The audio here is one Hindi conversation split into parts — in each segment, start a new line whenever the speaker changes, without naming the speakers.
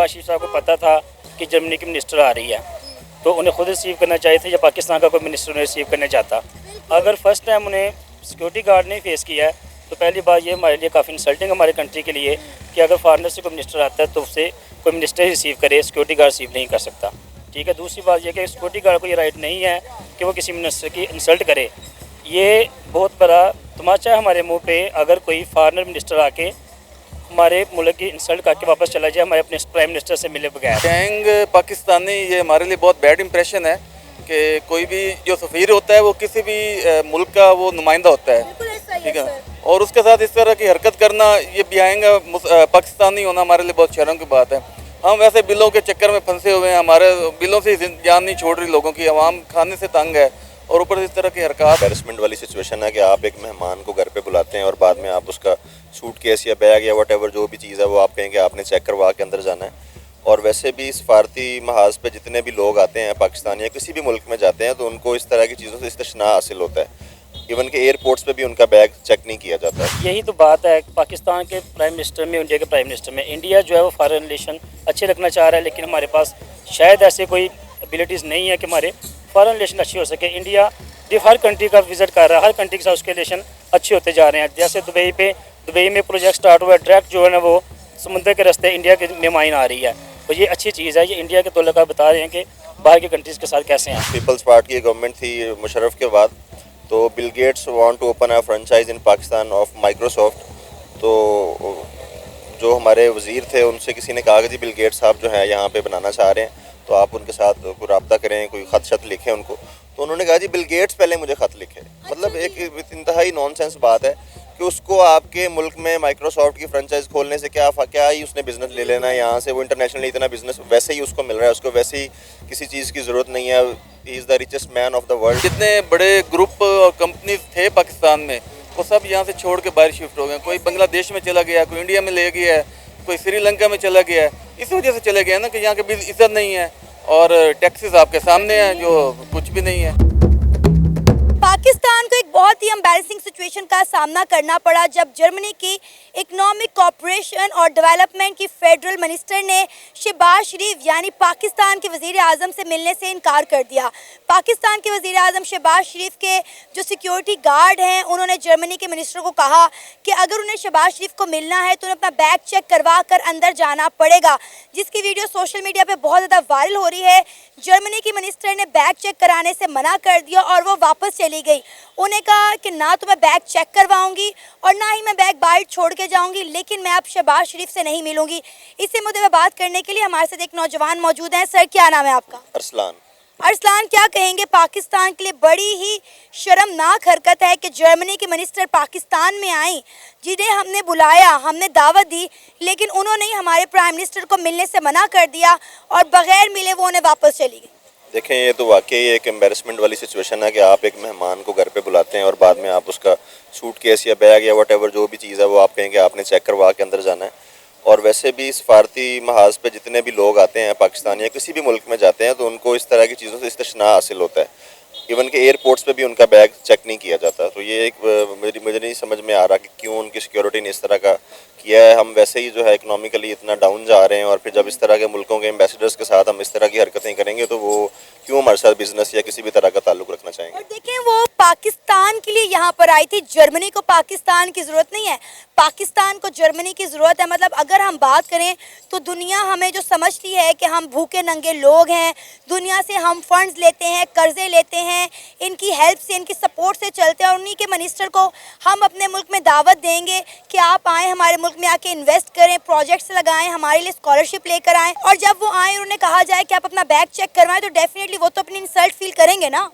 शहबाज शरीफ साहब को पता था कि जर्मनी की मिनिस्टर आ रही है, तो उन्हें खुद रिसीव करना चाहिए था या पाकिस्तान का कोई मिनिस्टर उन्हें रिसीव करना चाहता। अगर फर्स्ट टाइम उन्हें सिक्योरिटी गार्ड ने फेस किया है तो पहली बात ये हमारे लिए काफ़ी इंसल्टिंग हमारे कंट्री के लिए कि अगर फॉरनर से कोई मिनिस्टर आता है तो उससे कोई मिनिस्टर ही रिसीव करे, सिक्योरिटी गार्ड रिसीव नहीं कर सकता। ठीक है। दूसरी बात यह कि सिक्योरिटी गार्ड को ये राइट नहीं है कि वो किसी मिनिस्टर की इंसल्ट करे। ये बहुत बड़ा तमाचा है हमारे मुंह पे अगर कोई फॉरनर मिनिस्टर आके हमारे मुल्क की इंसल्ट करके वापस चला जाए हमारे अपने प्राइम मिनिस्टर से मिले बगैर।
गैंग पाकिस्तानी, ये हमारे लिए बहुत बैड इंप्रेशन है कि कोई भी जो सफ़ीर होता है वो किसी भी मुल्क का वो नुमाइंदा होता है, ठीक है, और उसके साथ इस तरह की हरकत करना, ये बिहाइंग पाकिस्तानी होना हमारे लिए बहुत शर्म की बात है। हम वैसे बिलों के चक्कर में फंसे हुए हैं, हमारे बिलों से जान नहीं छोड़ रही लोगों की, आवाम खाने से तंग है और ऊपर इस तरह की हरकत।
एम्बैरेसमेंट वाली सिचुएशन है कि आप एक मेहमान को घर पे बुलाते हैं और बाद में आप उसका सूटकेस या बैग या वट एवर जो भी चीज़ है वो आप कहेंगे आपने चेक करवा के अंदर जाना है। और वैसे भी सफारती महाज पे जितने भी लोग आते हैं पाकिस्तान या किसी भी मुल्क में जाते हैं तो उनको इस तरह की चीज़ों से इस्तिस्ना हासिल होता है। इवन के एयरपोर्ट्स पे भी उनका बैग चेक नहीं किया जाता है।
यही तो बात है पाकिस्तान के प्राइम मिनिस्टर में, इंडिया के प्राइम मिनिस्टर में। इंडिया जो है वो फॉरेन रिलेशन अच्छे रखना चाह रहा है, लेकिन हमारे पास शायद ऐसे कोई एबिलिटीज़ नहीं है कि हमारे फॉरेन रिलेशन अच्छे हो सके। इंडिया जो हर कंट्री का विजिट कर रहा है, हर कंट्री के साथ उसके रिलेशन अच्छे होते जा रहे हैं। जैसे दुबई में प्रोजेक्ट स्टार्ट हुआ है, डायरेक्ट जो है ना वो समुद्र के रास्ते इंडिया के में माइन आ रही है, तो ये अच्छी चीज़ है। ये इंडिया के तौलका बता रहे हैं कि बाहर के कंट्रीज़ के साथ कैसे हैं।
पीपल्स पार्टी की गवर्नमेंट थी मुशर्रफ के बाद, तो Bill Gates want to open a franchise in Pakistan of Microsoft. तो जो हमारे वज़ीर थे उनसे किसी ने कहा कि जी बिल गेट्स साहब जो है यहाँ पे बनाना चाह रहे हैं, तो आप उनके साथ कोई रब्ता करें, कोई ख़त शत लिखें उनको। तो उन्होंने कहा जी बिल गेट्स पहले मुझे ख़त लिखे। मतलब एक इंतहाई नॉनसेंस बात है कि उसको आपके मुल्क में माइक्रोसॉफ्ट की फ्रेंचाइज खोलने से क्या ही उसने बिज़नेस ले लेना है यहाँ से। वो इंटरनेशनली इतना बिज़नेस वैसे ही उसको मिल रहा है, उसको वैसे ही किसी चीज़ की ज़रूरत नहीं है। He is the richest man of the world.
जितने बड़े ग्रुप और कंपनीज थे पाकिस्तान में वो सब यहाँ से छोड़ के बाहर शिफ्ट हो गए। कोई बांग्लादेश में चला गया, कोई इंडिया में ले गया है, कोई श्रीलंका में चला गया है। इस वजह से चले गए ना कि यहाँ की इज्जत नहीं है और टैक्सेस आपके सामने हैं जो कुछ भी नहीं है।
पाकिस्तान को एक बहुत ही एम्बैरेसिंग सिचुएशन का सामना करना पड़ा जब जर्मनी की इकोनॉमिक कॉपरेशन और डेवलपमेंट की फेडरल मिनिस्टर ने शहबाज शरीफ यानी पाकिस्तान के वज़ीर आज़म से मिलने से इनकार कर दिया। पाकिस्तान के वज़ीर आज़म शहबाज शरीफ के जो सिक्योरिटी गार्ड हैं उन्होंने जर्मनी के मिनिस्टर को कहा कि अगर उन्हें शहबाज शरीफ को मिलना है तो उन्हें अपना बैग चेक करवा कर अंदर जाना पड़ेगा, जिसकी वीडियो सोशल मीडिया पर बहुत ज़्यादा वायरल हो रही है। जर्मनी की मिनिस्टर ने बैग चेक कराने से मना कर दिया और वो वापस चली गई। उन्हें कहा कि ना तो मैं बैग चेक करवाऊंगी और ना ही मैं बैग बाहर छोड़ के जाऊंगी, लेकिन मैं अब शहबाज शरीफ से नहीं मिलूंगी। इसी मुद्दे पर बात करने के लिए हमारे साथ एक नौजवान मौजूद हैं। सर, क्या नाम है आपका?
अरसलान।
अरसलान, क्या कहेंगे? पाकिस्तान के लिए बड़ी ही शर्मनाक हरकत है कि जर्मनी के मिनिस्टर पाकिस्तान में आई, जिन्हें हमने बुलाया, हमने दावत दी, लेकिन उन्होंने ही हमारे प्राइम मिनिस्टर को मिलने से मना कर दिया और बगैर मिले वो उन्हें वापस चली गई।
देखें, ये तो वाकई एक एम्बैरेसमेंट वाली सिचुएशन है कि आप एक मेहमान को घर पे बुलाते हैं और बाद में आप उसका सूटकेस या बैग या वट एवर जो भी चीज़ है वो आप कहेंगे आपने चेक करवा के अंदर जाना है। और वैसे भी सफारती महाज पे जितने भी लोग आते हैं पाकिस्तान या किसी भी मुल्क में जाते हैं तो उनको इस तरह की चीज़ों से इस्तिस्ना हासिल होता है। इवन के एयरपोर्ट्स पे भी उनका बैग चेक नहीं किया जाता। तो ये एक मुझे नहीं समझ में आ रहा कि क्यों उनकी सिक्योरिटी ने इस तरह का किया है। हम वैसे ही जो है इकोनॉमिकली इतना डाउन जा रहे हैं और फिर जब इस तरह के मुल्कों के एम्बेसडर्स के साथ हम इस तरह की हरकतें करेंगे तो वो क्यों हमारे साथ बिजनेस या किसी भी तरह का ताल्लुक रखना चाहेंगे।
और देखें, वो पाकिस्तान के लिए यहाँ पर आई थी। जर्मनी को पाकिस्तान की ज़रूरत नहीं है, पाकिस्तान को जर्मनी की ज़रूरत है। मतलब अगर हम बात करें तो दुनिया हमें जो समझती है कि हम भूखे नंगे लोग हैं, दुनिया से हम फंड्स लेते हैं, कर्जे लेते हैं, इनकी हेल्प से, इनकी सपोर्ट से चलते हैं और उन्हीं के मिनिस्टर को हम अपने मुल्क में दावत देंगे कि आप आएँ हमारे मुल्क में आके इन्वेस्ट करें, प्रोजेक्ट्स लगाएं, हमारे लिए स्कॉलरशिप लेकर आएँ, और जब वो आएँ उन्हें कहा जाए कि आप अपना बैग चेक करवाएं तो डेफिनेटली वो तो अपनी इंसल्ट फील करेंगे ना।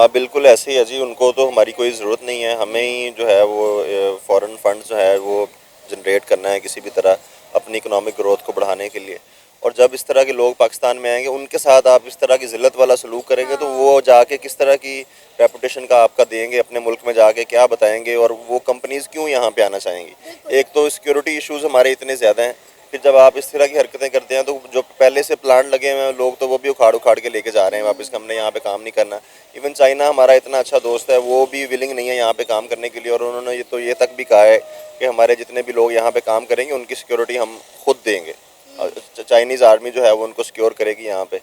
बिल्कुल ऐसे ही है जी। उनको तो हमारी कोई ज़रूरत नहीं है, हमें ही जो है वो फॉरेन फंड्स जो है वो जनरेट करना है किसी भी तरह अपनी इकोनॉमिक ग्रोथ को बढ़ाने के लिए। और जब इस तरह के लोग पाकिस्तान में आएंगे उनके साथ आप इस तरह की ज़िल्लत वाला सलूक करेंगे तो वो जाके किस तरह की रेपुटेशन का आपका देंगे, अपने मुल्क में जाके क्या बताएंगे और वो कंपनीज़ क्यों यहाँ पे आना चाहेंगी। एक तो सिक्योरिटी इश्यूज़ हमारे इतने ज़्यादा हैं, फिर जब आप इस तरह की हरकतें करते हैं तो जो पहले से प्लांट लगे हुए हैं लोग तो वो भी उखाड़ के लेके जा रहे हैं वापस, हमने यहाँ पे काम नहीं करना। इवन चाइना हमारा इतना अच्छा दोस्त है, वो भी विलिंग नहीं है यहाँ पे काम करने के लिए और उन्होंने ये तक भी कहा है कि हमारे जितने भी लोग यहाँ पे काम करेंगे उनकी सिक्योरिटी हम खुद देंगे, चाइनीज़ आर्मी जो है वो उनको सिक्योर करेगी यहाँ पे।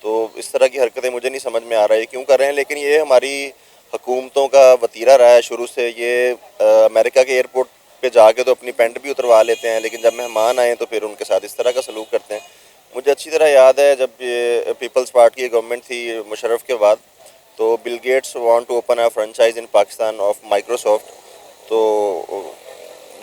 तो इस तरह की हरकतें मुझे नहीं समझ में आ रहा है क्यों कर रहे हैं, लेकिन ये हमारी हुकूमतों का वतीरा रहा है शुरू से। ये अमेरिका के एयरपोर्ट पे जाके तो अपनी पेंट भी उतरवा लेते हैं, लेकिन जब मेहमान आए तो फिर उनके साथ इस तरह का सलूक करते हैं। मुझे अच्छी तरह याद है जब ये पीपल्स पार्टी की गवर्नमेंट थी मुशर्रफ के बाद, तो Bill Gates want to open a franchise in Pakistan of Microsoft. तो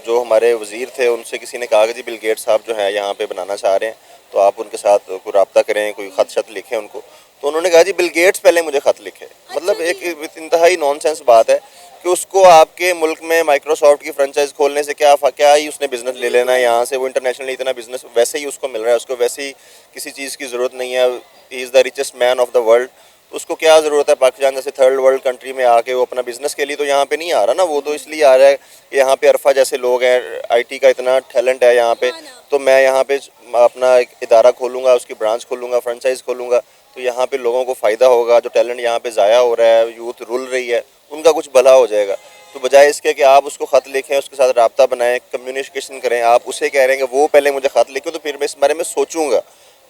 जो हमारे वज़ीर थे उनसे किसी ने कहा कि जी बिल गेट्स साहब जो हैं यहाँ पे बनाना चाह रहे हैं, तो आप उनके साथ कोई रब्ता करें, कोई ख़त शत लिखें उनको। तो उन्होंने कहा जी बिल गेट्स पहले मुझे ख़त लिखे। मतलब एक इंतहाई नॉनसेंस बात है कि उसको आपके मुल्क में माइक्रोसॉफ्ट की फ्रेंचाइज खोलने से क्या ही उसने बिज़नेस ले लेना है यहाँ से। वो इंटरनेशनली इतना बिज़नेस वैसे ही उसको मिल रहा है, उसको वैसे ही किसी चीज़ की ज़रूरत नहीं है। He is the richest man of the world. उसको क्या ज़रूरत है पाकिस्तान जैसे थर्ड वर्ल्ड कंट्री में आके वो अपना बिज़नेस के लिए तो यहाँ पे नहीं आ रहा ना। वो तो इसलिए आ रहा है कि यहाँ पे अरफा जैसे लोग हैं, आईटी का इतना टैलेंट है यहाँ पे, तो मैं यहाँ पे अपना एक इदारा खोलूँगा, उसकी ब्रांच खोलूँगा, फ्रेंचाइज खोलूँगा, तो यहाँ पे लोगों को फ़ायदा होगा। जो टैलेंट यहाँ पे ज़ाया हो रहा है, यूथ रुल रही है, उनका कुछ भला हो जाएगा। तो बजाय इसके कि आप उसको ख़त लिखें, उसके साथ रब्ता बनाएं, कम्युनिकेशन करें, आप उसे कह रहे हैं कि वो पहले मुझे ख़त लिखे तो फिर मैं इस बारे में सोचूंगा।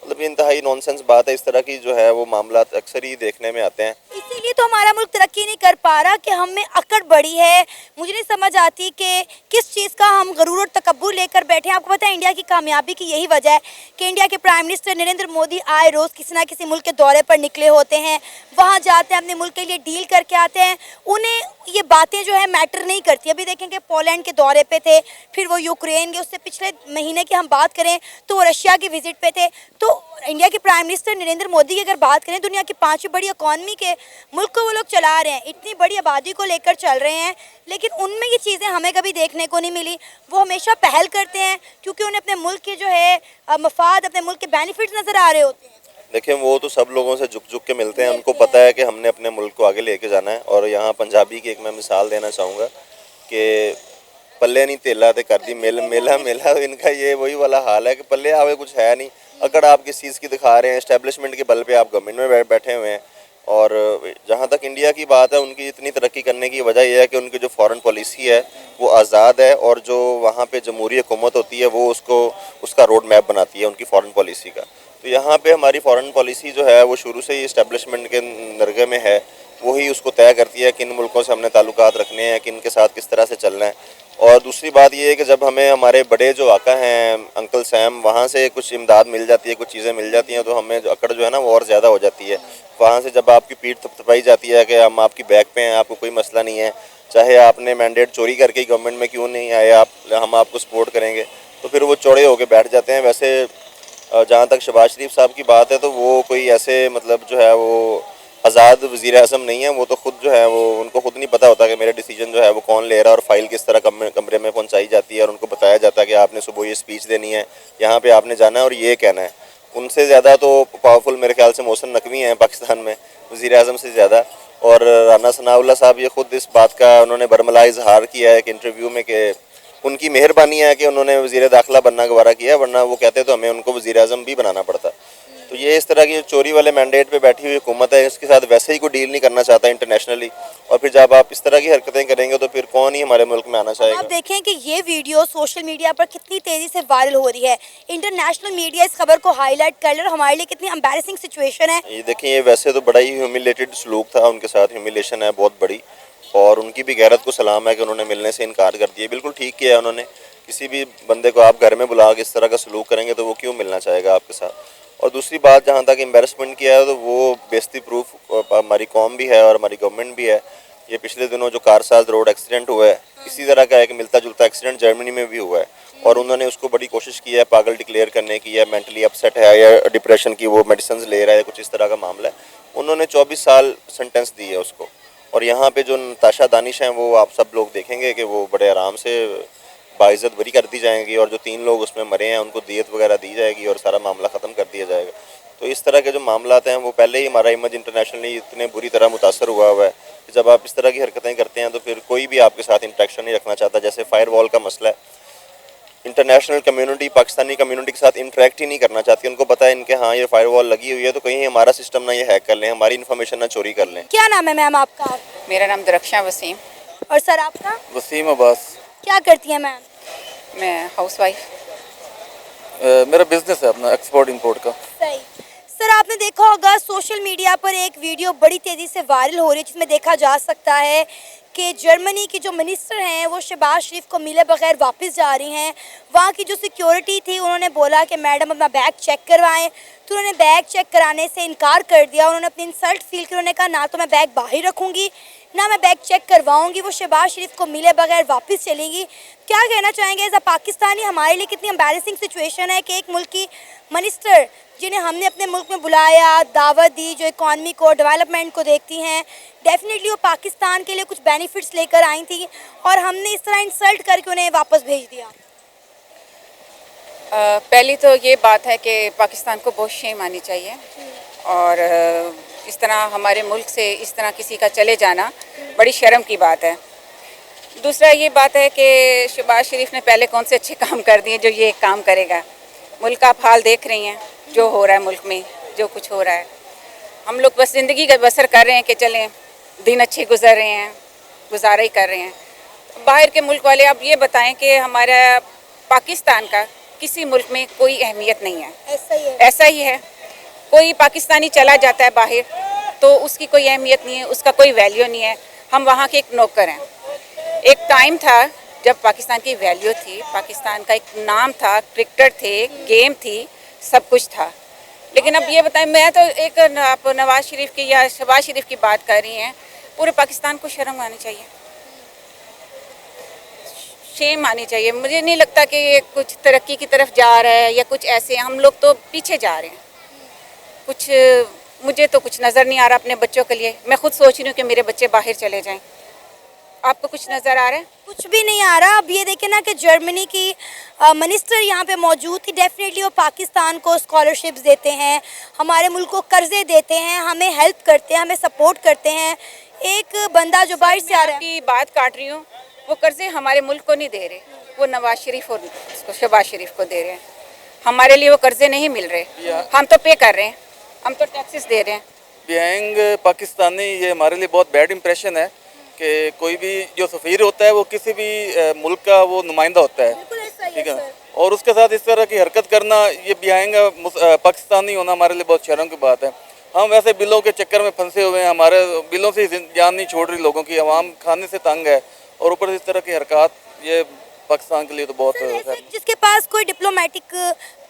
मतलब ये इंतहाई नॉनसेंस बात है। इस तरह की जो है वो मामला अक्सर ही देखने में आते हैं।
इसीलिए तो हमारा मुल्क तरक्की नहीं कर पा रहा कि हम में अकड़ बड़ी है। मुझे नहीं समझ आती कि किस चीज़ का हम गरूर और तकब्बुर लेकर बैठे हैं। आपको पता है इंडिया की कामयाबी की यही वजह है कि इंडिया के प्राइम मिनिस्टर नरेंद्र मोदी आए रोज़ किसी ना किसी मुल्क के दौरे पर निकले होते हैं, वहाँ जाते हैं, अपने मुल्क के लिए डील करके आते हैं। उन्हें ये बातें जो है मैटर नहीं करती। अभी देखेंगे पोलैंड के दौरे पे थे, फिर वो यूक्रेन के, उससे पिछले महीने की हम बात करें तो वो रशिया की विजिट पे थे। तो इंडिया के प्राइम मिनिस्टर नरेंद्र मोदी की अगर बात करें, दुनिया की 5वीं बड़ी इकॉनमी के मुल्क को वो लोग चला रहे हैं, इतनी बड़ी आबादी को लेकर चल रहे हैं, लेकिन उनमें ये चीज़ें हमें कभी देखने को नहीं मिली। वो हमेशा पहल करते हैं क्योंकि उन्हें अपने मुल्क के जो है मफाद, अपने मुल्क के बेनिफिट्स नज़र आ रहे होते हैं।
देखिए वो तो सब लोगों से झुक के मिलते हैं, उनको पता है कि हमने अपने मुल्क को आगे लेके जाना है। और यहाँ पंजाबी की एक मैं मिसाल देना चाहूँगा कि पल्ले नहीं तेला तो कर दी मेला मेला मेला। इनका ये वही वाला हाल है कि पल्ले आगे कुछ है नहीं। अगर आप किस चीज़ की दिखा रहे हैं, एस्टेब्लिशमेंट के बल पे आप गवर्नमेंट में बैठे हुए हैं। और जहाँ तक इंडिया की बात है, उनकी इतनी तरक्की करने की वजह यह है कि उनकी जो फॉरेन पॉलिसी है वो आज़ाद है, और जो वहाँ पे जमहूरी हुकूमत होती है वो उसका रोड मैप बनाती है उनकी फॉरेन पॉलिसी का। तो यहाँ पे हमारी फॉरेन पॉलिसी जो है वो शुरू से ही इस्टेब्लिशमेंट के नरगे में है, वही उसको तय करती है किन मुल्कों से हमने ताल्लुकात रखने हैं, किन के साथ किस तरह से चलना है। और दूसरी बात ये है कि जब हमें हमारे बड़े जो आका हैं अंकल सैम, वहाँ से कुछ इमदाद मिल जाती है, कुछ चीज़ें मिल जाती हैं, तो हमें जो अकड़ जो है ना वो और ज़्यादा हो जाती है। वहाँ से जब आपकी पीठ थपथपाई जाती है कि हम आपकी बैक पे हैं, आपको कोई मसला नहीं है, चाहे आपने मैंडेट चोरी करके गवर्नमेंट में क्यों नहीं आए, हम आपको सपोर्ट करेंगे, तो फिर वो चौड़े होकर बैठ जाते हैं। वैसे जहाँ तक शहबाज शरीफ साहब की बात है, तो वो कोई ऐसे मतलब जो है वो आज़ाद वज़ीर आज़म नहीं है। वो तो खुद जो है वो उनको खुद नहीं पता होता कि मेरे डिसीजन जो है वो कौन ले रहा है और फाइल किस तरह कमरे में पहुंचाई जाती है, और उनको बताया जाता है कि आपने सुबह ये स्पीच देनी है, यहाँ पे आपने जाना है और ये कहना है। उनसे ज़्यादा तो पावरफुल मेरे ख्याल से मोहसिन नकवी हैं पाकिस्तान में, वज़ीर आज़म से ज़्यादा। और राना सनाउल्लाह साहब ये खुद इस बात का उन्होंने बरमला इजहार किया है कि इंटरव्यू में कि उनकी मेहरबानी है कि उन्होंने वज़ीर दाखिला बनना गवारा किया, वरना वो कहते तो हमें उनको वज़ीर आज़म भी बनाना पड़ता। तो ये इस तरह की चोरी वाले मैंडेट पे बैठी हुई हुकूमत है, इसके साथ वैसे ही कोई डील नहीं करना चाहता इंटरनेशनली। और फिर जब आप इस तरह की हरकतें करेंगे तो फिर कौन ही हमारे मुल्क में आना चाहेगा।
आप देखें कि ये वीडियो सोशल मीडिया पर कितनी तेज़ी से वायरल हो रही है। इंटरनेशनल मीडिया इस खबर को हाईलाइट कर रहा है और हमारे लिए कितनी एम्बैरेसिंग सिचुएशन है।
ये देखें, ये वैसे तो बड़ा ही ह्यूमिलेटेड सलूक था उनके साथ, ह्यूमिलेशन है बहुत बड़ी, और उनकी भी गैरत को सलाम है कि उन्होंने मिलने से इनकार कर दिया। बिल्कुल ठीक किया है उन्होंने। किसी भी बंदे को आप घर में बुला के इस तरह का सलूक करेंगे तो वो क्यों मिलना चाहेगा आपके साथ। और दूसरी बात, जहाँ तक एम्बेरसमेंट किया है, तो वो बेइज्जती प्रूफ हमारी कौम भी है और हमारी गवर्नमेंट भी है। ये पिछले दिनों जो कारसाज रोड एक्सीडेंट हुआ है, इसी तरह का एक मिलता जुलता एक्सीडेंट जर्मनी में भी हुआ है, और उन्होंने उसको बड़ी कोशिश की है पागल डिक्लेयर करने की, या मेंटली अपसेट है, या डिप्रेशन की वो मेडिसिन ले रहा है, कुछ इस तरह का मामला है। उन्होंने 24 साल सेंटेंस दी है उसको। और यहाँ पे जो नताशा दानिश हैं, वो आप सब लोग देखेंगे कि वो बड़े आराम से बाइज्जत बरी कर दी जाएंगी, और जो 3 लोग उसमें मरे हैं उनको दियत वगैरह दी जाएगी और सारा मामला ख़त्म कर दिया जाएगा। तो इस तरह के जो मामलात हैं वो पहले ही हमारा इमेज इंटरनेशनली इतने बुरी तरह मुतासर हुआ है कि जब आप इस तरह की हरकतें करते हैं तो फिर कोई भी आपके साथ इंटरेक्शन नहीं रखना चाहता। जैसे फायरवॉल का मसला है, इंटरनेशनल कम्युनिटी पाकिस्तानी कम्युनिटी के साथ इंटरेक्ट ही नहीं करना चाहती। उनको पता है इनके हाँ ये फायरवॉल लगी हुई है, तो कहीं हमारा सिस्टम ना ये हैक कर लें, हमारी इन्फॉर्मेशन ना चोरी कर लें।
क्या नाम है मैम आपका?
मेरा नाम दरख्शां वसीम।
और सर आपका?
वसीम अब्बास।
क्या करती हैं मैम?
मैं हाउसवाइफ।
मेरा बिजनेस है अपना एक्सपोर्ट इंपोर्ट का।
सही। सर आपने देखा होगा सोशल मीडिया पर एक वीडियो बड़ी तेज़ी से वायरल हो रही है जिसमें देखा जा सकता है कि जर्मनी की जो मिनिस्टर हैं वो शहबाज शरीफ को मिले बगैर वापस जा रही हैं। वहाँ की जो सिक्योरिटी थी उन्होंने बोला कि मैडम अपना बैग चेक करवाएं, तो उन्होंने बैग चेक कराने से इनकार कर दिया। उन्होंने अपनी इंसल्ट फील की, उन्होंने कहा ना तो मैं बैग बाहर रखूँगी ना मैं बैग चेक करवाऊंगी। वो शहबाज शरीफ को मिले बगैर वापस चलेंगी। क्या कहना चाहेंगे एज अ पाकिस्तानी, हमारे लिए कितनी एम्बैरेसिंग सिचुएशन है कि एक मुल्क की मिनिस्टर जिन्हें हमने अपने मुल्क में बुलाया, दावत दी, जो इकॉनमी को डेवलपमेंट को देखती हैं, डेफिनेटली वो पाकिस्तान के लिए कुछ बेनिफिट्स लेकर आई थी और हमने इस तरह इंसल्ट करके उन्हें वापस भेज दिया।
पहली तो ये बात है कि पाकिस्तान को बहुत शेम आनी चाहिए और इस तरह हमारे मुल्क से इस तरह किसी का चले जाना बड़ी शर्म की बात है। दूसरा ये बात है कि शहबाज शरीफ ने पहले कौन से अच्छे काम कर दिए जो ये एक काम करेगा। मुल्क का आप हाल देख रही हैं, जो हो रहा है मुल्क में, जो कुछ हो रहा है। हम लोग बस ज़िंदगी का बसर कर रहे हैं कि चलें, दिन अच्छे गुजर रहे हैं, गुजारा ही कर रहे हैं। बाहर के मुल्क वाले अब ये बताएं कि हमारा पाकिस्तान का किसी मुल्क में कोई अहमियत नहीं है। ऐसा ही है। कोई पाकिस्तानी चला जाता है बाहर तो उसकी कोई अहमियत नहीं है, उसका कोई वैल्यू नहीं है। हम वहाँ के एक नौकर हैं। एक टाइम था जब पाकिस्तान की वैल्यू थी, पाकिस्तान का एक नाम था, क्रिकेटर थे, गेम थी, सब कुछ था। लेकिन अब ये बताएं, मैं तो एक आप नवाज शरीफ की या शहबाज शरीफ की बात कर रही हैं, पूरे पाकिस्तान को शर्म आनी चाहिए, शेम आनी चाहिए। मुझे नहीं लगता कि ये कुछ तरक्की की तरफ जा रहा है या कुछ ऐसे। हम लोग तो पीछे जा रहे हैं। मुझे तो कुछ नज़र नहीं आ रहा अपने बच्चों के लिए। मैं खुद सोच रही हूँ कि मेरे बच्चे बाहर चले जाएं। आपको कुछ नज़र आ रहा है?
कुछ भी नहीं आ रहा। अब ये देखें ना कि जर्मनी की मिनिस्टर यहाँ पे मौजूद थी। डेफिनेटली वो पाकिस्तान को स्कॉलरशिप्स देते हैं, हमारे मुल्क को कर्जे देते हैं, हमें हेल्प करते हैं, हमें सपोर्ट करते हैं। एक बंदा जो बाहर से आ रहा है,
की बात काट रही हूँ, वो कर्जे हमारे मुल्क को नहीं दे रहे, वो नवाज शरीफ और शहबाज शरीफ को दे रहे हैं। हमारे लिए वो कर्जे नहीं मिल रहे, हम तो पे कर रहे हैं, हम तो टैक्सेस दे रहे हैं।
बिहाइंग पाकिस्तानी ये हमारे लिए बहुत बैड इंप्रेशन है कि कोई भी जो सफ़ीर होता है वो किसी भी मुल्क का वो नुमाइंदा होता है, ठीक है। और उसके साथ इस तरह की हरकत करना, ये बिहाइंग पाकिस्तानी होना हमारे लिए बहुत शर्म की बात है। हम वैसे बिलों के चक्कर में फंसे हुए हैं, हमारे बिलों से जान नहीं छोड़ रही लोगों की, आवाम खाने से तंग है और ऊपर इस तरह की हरकत, ये पाकिस्तान के लिए तो बहुत
जिसके पास कोई डिप्लोमेटिक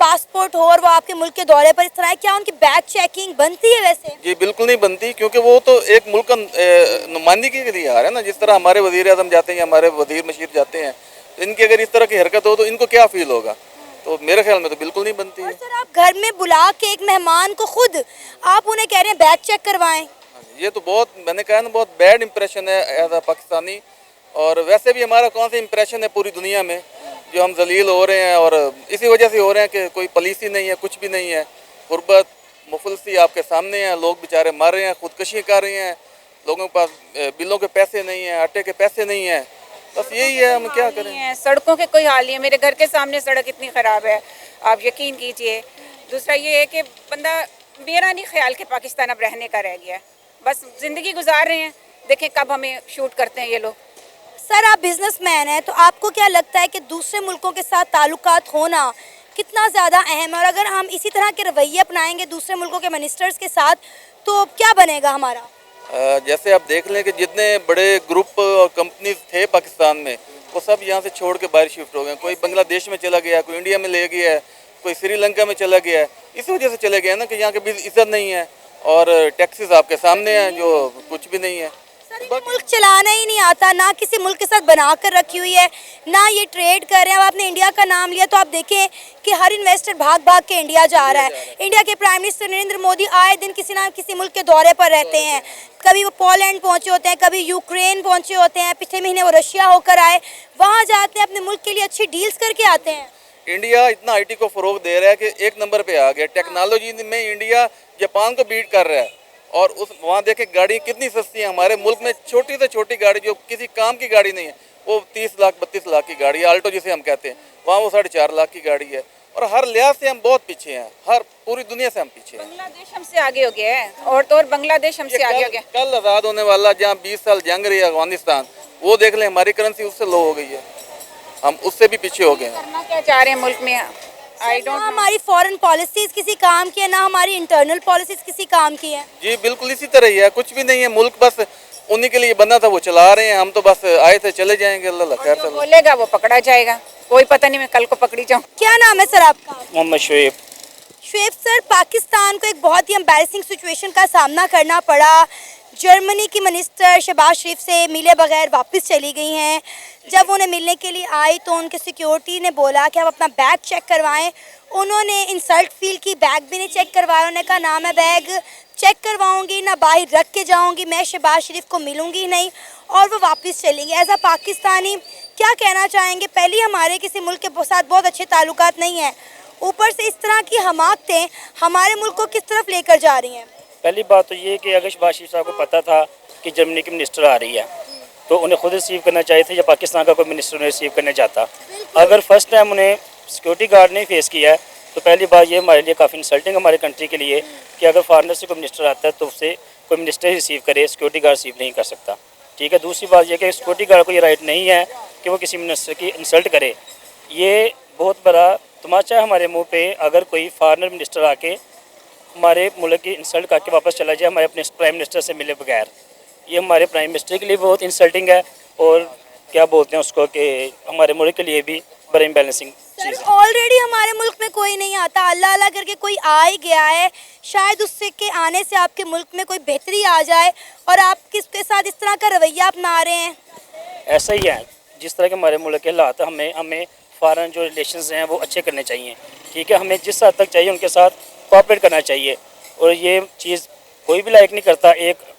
पासपोर्ट हो और वो आपके मुल्क के दौरे पर इस तरह है, क्या उनकी बैग चेकिंग बनती है? वैसे
जी बिल्कुल नहीं बनती, क्योंकि वो तो एक मुल्क का नुमाइंदगी के लिए आ रहा है ना। जिस तरह हमारे वज़ीर आज़म जाते हैं, हमारे वज़ीर मशीर जाते हैं, तो इनकी अगर इस तरह की हरकत हो तो इनको क्या फील होगा? तो मेरे ख्याल में तो बिल्कुल नहीं बनती है।
सर आप घर में बुला के एक मेहमान को खुद आप उन्हें कह रहे हैं बैग चेक करवाएं,
ये तो बहुत, मैंने कहा ना, बहुत बैड इंप्रेशन है एज अ पाकिस्तानी। और वैसे भी हमारा कौन सा इंप्रेशन है पूरी दुनिया में, जो हम जलील हो रहे हैं और इसी वजह से हो रहे हैं कि कोई पॉलिसी नहीं है, कुछ भी नहीं है। गुर्बत मुफलसी आपके सामने है, लोग बेचारे मर रहे हैं, खुदकशी कर रहे हैं, लोगों के पास बिलों के पैसे नहीं हैं, आटे के पैसे नहीं हैं। बस यही है, हम क्या करें।
सड़कों के कोई हाल नहीं है। मेरे घर के सामने सड़क इतनी ख़राब है, आप यकीन कीजिए। दूसरा ये है कि बंदा, मेरा नहीं ख्याल कि पाकिस्तान अब रहने का रह गया है, बस ज़िंदगी गुजार रहे हैं। देखें कब हमें शूट करते हैं ये लोग।
सर आप बिजनेसमैन हैं, तो आपको क्या लगता है कि दूसरे मुल्कों के साथ ताल्लुकात होना कितना ज़्यादा अहम है? और अगर हम इसी तरह के रवैये अपनाएंगे दूसरे मुल्कों के मिनिस्टर्स के साथ तो क्या बनेगा हमारा?
जैसे आप देख लें कि जितने बड़े ग्रुप और कंपनीज थे पाकिस्तान में, वो सब यहाँ से छोड़ के बाहर शिफ्ट हो गए। कोई बांग्लादेश में चला गया, कोई इंडिया में ले गया है, कोई श्रीलंका में चला गया है। इस वजह से चले गए ना कि यहाँ की भी इज्जत नहीं है और टैक्सेस आपके सामने हैं जो कुछ भी नहीं है।
मुल्क चलाना ही नहीं आता, ना किसी मुल्क के साथ बना कर रखी हुई है, ना ये ट्रेड कर रहे हैं। अब आपने इंडिया का नाम लिया तो आप देखें कि हर इन्वेस्टर भाग भाग के इंडिया जा रहा है। इंडिया के प्राइम मिनिस्टर नरेंद्र मोदी आए दिन किसी ना किसी मुल्क के दौरे पर रहते हैं। कभी वो पोलैंड पहुंचे होते हैं, कभी यूक्रेन पहुंचे होते हैं, पिछले महीने वो रशिया होकर आए, वहाँ जाते हैं, अपने मुल्क के लिए अच्छी डील्स करके आते हैं।
इंडिया इतना आईटी को फ़रोग दे रहा है कि एक नंबर पे आ गया। टेक्नोलॉजी में इंडिया जापान को बीट कर रहा है। और उस वहाँ देखे गाड़ी कितनी सस्ती है। हमारे मुल्क में छोटी से छोटी गाड़ी जो किसी काम की गाड़ी नहीं है वो 30 लाख 32 लाख की गाड़ी है, आल्टो जिसे हम कहते हैं, वहाँ वो 4.5 लाख की गाड़ी है। और हर लिहाज से हम बहुत पीछे हैं, हर पूरी दुनिया से हम पीछे हैं।
बांग्लादेश हमसे आगे हो गया है, और तो और बांग्लादेश हमसे आगे हो गया।
कल आज़ाद होने वाला जहाँ 20 साल जंग रही है अफगानिस्तान, वो देख लें, हमारी करेंसी उससे लो हो गई है, हम उससे भी पीछे हो गए हैं।
करना क्या चाह रहे हैं मुल्क में? आई
ना
डोंट
हमारी फॉरेन पॉलिसीज किसी काम की है, ना हमारी इंटरनल पॉलिसीज किसी काम की है।
जी बिल्कुल इसी तरह ही है, कुछ भी नहीं है। मुल्क बस उन्हीं के लिए बना था, वो चला रहे हैं, हम तो बस आए थे चले जाएंगे। अल्लाह खैर
जो
चलो।
बोलेगा वो पकड़ा जाएगा, कोई पता नहीं मैं कल को पकड़ी जाऊँ।
क्या नाम है सर आपका?
मोहम्मद शुएब।
शुएब सर, पाकिस्तान को एक बहुत ही एम्बैरेसिंग सिचुएशन का सामना करना पड़ा। जर्मनी की मिनिस्टर शहबाज शरीफ से मिले बगैर वापस चली गई हैं। जब उन्हें मिलने के लिए आई तो उनके सिक्योरिटी ने बोला कि आप अपना बैग चेक करवाएं। उन्होंने इंसल्ट फील की, बैग भी नहीं चेक करवाया। उन्होंने कहा ना मैं बैग चेक करवाऊंगी, ना बाहर रख के जाऊंगी, मैं शहबाज शरीफ को मिलूंगी ही नहीं, और वो वापस चलेंगे। एज अ पाकिस्तानी क्या कहना चाहेंगे? पहले हमारे किसी मुल्क के साथ बहुत अच्छे ताल्लुकात नहीं हैं, ऊपर से इस तरह की हमाकतें हमारे मुल्क को किस तरफ लेकर जा रही हैं?
पहली बात तो ये कि अगर शहबाज शरीफ साहब को पता था कि जर्मनी की मिनिस्टर आ रही है तो उन्हें खुद रिसीव करना चाहिए था, या पाकिस्तान का कोई मिनिस्टर उन्हें रिसीव करना चाहता। अगर फर्स्ट टाइम उन्हें सिक्योरिटी गार्ड ने फेस किया है तो पहली बात ये हमारे लिए काफ़ी इंसल्टिंग हमारे कंट्री के लिए कि अगर फॉरनर से कोई मिनिस्टर आता है तो उससे कोई मिनिस्टर ही रिसीव करे, सिक्योरिटी गार्ड रिसीव नहीं कर सकता। ठीक है। दूसरी बात यह कि सिक्योरिटी गार्ड को ये राइट नहीं है कि वो किसी मिनिस्टर की इंसल्ट करे। ये बहुत बड़ा तमाचा है हमारे मुंह पे अगर कोई फॉरनर मिनिस्टर आके हमारे मुल्क की इंसल्ट करके वापस चला जाए हमारे अपने प्राइम मिनिस्टर से मिले बगैर। ये हमारे प्राइम मिनिस्टर के लिए बहुत इंसल्टिंग है, और क्या बोलते हैं उसको कि हमारे मुल्क के लिए भी बड़ा इम्बैलेंसिंग चीज़
सर
है।
ऑलरेडी हमारे मुल्क में कोई नहीं आता, अल्लाह अल्लाह करके कोई आ ही गया है। शायद उससे के आने से आपके मुल्क में कोई बेहतरी आ जाए, और आप किसके साथ इस तरह का रवैया अपना रहे हैं।
ऐसा ही है, जिस तरह के हमारे मुल्क के हालात हैं, हमें फ़ॉरेन जो रिलेशंस हैं वो अच्छे करने चाहिए। ठीक है। हमें जिस हद तक चाहिए उनके साथ कोऑपरेट करना चाहिए, और ये चीज़ कोई भी लाइक नहीं करता। एक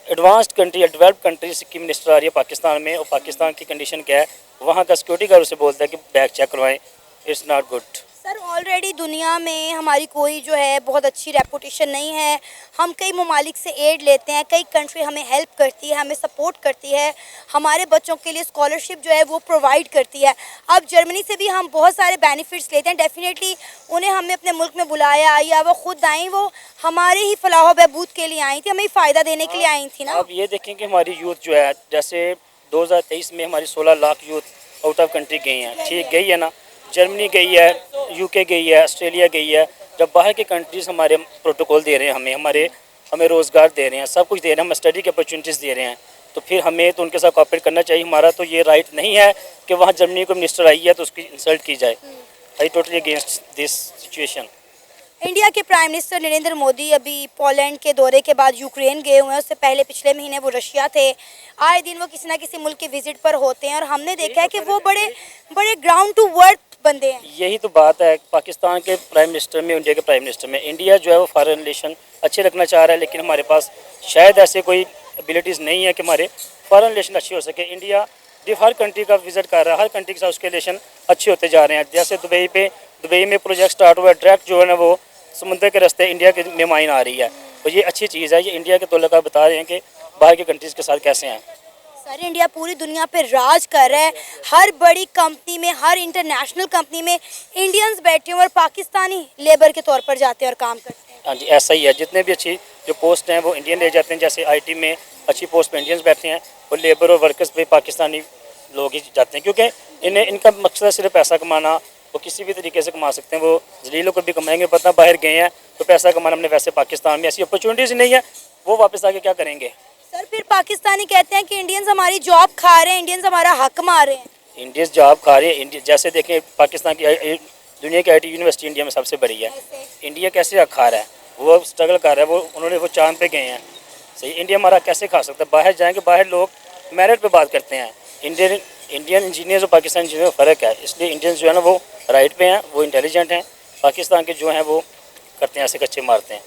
एडवांस्ड कंट्री या डेवलप्ड कंट्री की मिनिस्टर आ रही है पाकिस्तान में, और पाकिस्तान की कंडीशन क्या है, वहाँ का सिक्योरिटी गार्ड उसे बोलता है कि बैग चेक करवाएं। It's not good.
Sir already दुनिया में हमारी कोई जो है बहुत अच्छी रेपुटेशन नहीं है। हम कई ममालिक से एड लेते हैं, कई कंट्री हमें हेल्प करती है, हमें सपोर्ट करती है, हमारे बच्चों के लिए स्कॉलरशिप जो है वो प्रोवाइड करती है। अब जर्मनी से भी हम बहुत सारे बेनिफिट्स लेते हैं। डेफिनेटली उन्हें हमने अपने मुल्क में बुलाया, या वो खुद आई, वो हमारे ही फलाह व बहबूद के लिए आई थी, हमें फ़ायदा देने के लिए आई थी ना।
अब ये देखें कि हमारी यूथ जो है, जैसे 2023 में हमारी 16 lakh youth out of country गई हैं। ठीक गई है ना। जर्मनी गई है, यूके गई है, ऑस्ट्रेलिया गई है। जब बाहर के कंट्रीज़ हमारे प्रोटोकॉल दे रहे हैं, हमें रोज़गार दे रहे हैं, सब कुछ दे रहे हैं, हमें स्टडी की अपॉर्चुनिटीज़ दे रहे हैं, तो फिर हमें तो उनके साथ कोऑपरेट करना चाहिए। हमारा तो ये राइट नहीं है कि वहाँ जर्मनी को मिनिस्टर आई है तो उसकी इंसल्ट की जाए। I totally against this situation.
India के प्राइम मिनिस्टर नरेंद्र मोदी अभी पोलैंड के दौरे के बाद यूक्रेन गए हुए हैं। उससे पहले पिछले महीने वो रशिया थे। आए दिन वो किसी ना किसी मुल्क के विजिट पर होते हैं, और हमने देखा है कि वो बड़े बड़े ग्राउंड टू वर्थ बंदे हैं।
यही तो बात है पाकिस्तान के प्राइम मिनिस्टर में, इंडिया के प्राइम मिनिस्टर में। इंडिया जो है वो फॉरेन रिलेशन अच्छे रखना चाह रहा है, लेकिन हमारे पास शायद ऐसे कोई एबिलिटीज़ नहीं है कि हमारे फॉरेन रिलेशन अच्छे हो सके। इंडिया हर कंट्री का विजिट कर रहा है, हर कंट्री के साथ उसके रिलेशन अच्छे होते जा रहे हैं। जैसे दुबई में प्रोजेक्ट स्टार्ट हुआ है, डायरेक्ट जो है ना वो समुद्र के रास्ते इंडिया के में माइन आ रही है, तो ये अच्छी चीज़ है। ये इंडिया के तौलका बता रहे हैं कि बाहर के कंट्रीज़ के साथ कैसे हैं।
सर इंडिया पूरी दुनिया पे राज कर रहा है। हर बड़ी कंपनी में, हर इंटरनेशनल कंपनी में इंडियंस बैठे हुए और पाकिस्तानी लेबर के तौर पर जाते हैं और काम करते हैं।
हाँ जी, ऐसा ही है। जितने भी अच्छी जो पोस्ट हैं वो इंडियन ले जाते हैं। जैसे आईटी में अच्छी पोस्ट पे इंडियंस बैठते हैं, और लेबर और वर्कर्स पे पाकिस्तानी लोग ही जाते हैं, क्योंकि इनका मकसद सिर्फ पैसा कमाना। वो किसी भी तरीके से कमा सकते हैं, वो जलीलों को भी कमाएंगे। पता बाहर गए हैं तो पैसा कमाना हमने, वैसे पाकिस्तान में ऐसी अपॉर्चुनिटीज़ नहीं है, वो वापस आके क्या करेंगे।
सर फिर पाकिस्तानी कहते हैं कि इंडियंस हमारी जॉब खा रहे हैं, इंडियंस हमारा हक मार रहे हैं।
इंडियंस जॉब खा रहे हैं। जैसे देखें पाकिस्तान की दुनिया की IT यूनिवर्सिटी इंडिया में सबसे बड़ी है। इंडिया कैसे हक खा रहा है? वो स्ट्रगल कर रहा है, वो चांद पे गए हैं। सही, इंडिया हमारा कैसे खा सकता है? बाहर जाएंगे, बाहर लोग मेरिट पे बात करते हैं। इंडियन इंजीनियर्स और पाकिस्तान इंजीनियर में फ़र्क है, इसलिए इंडियंस जो है ना वो राइट पे हैं, वो इंटेलिजेंट हैं। पाकिस्तान के जो हैं वो करते हैं ऐसे कच्चे मारते हैं।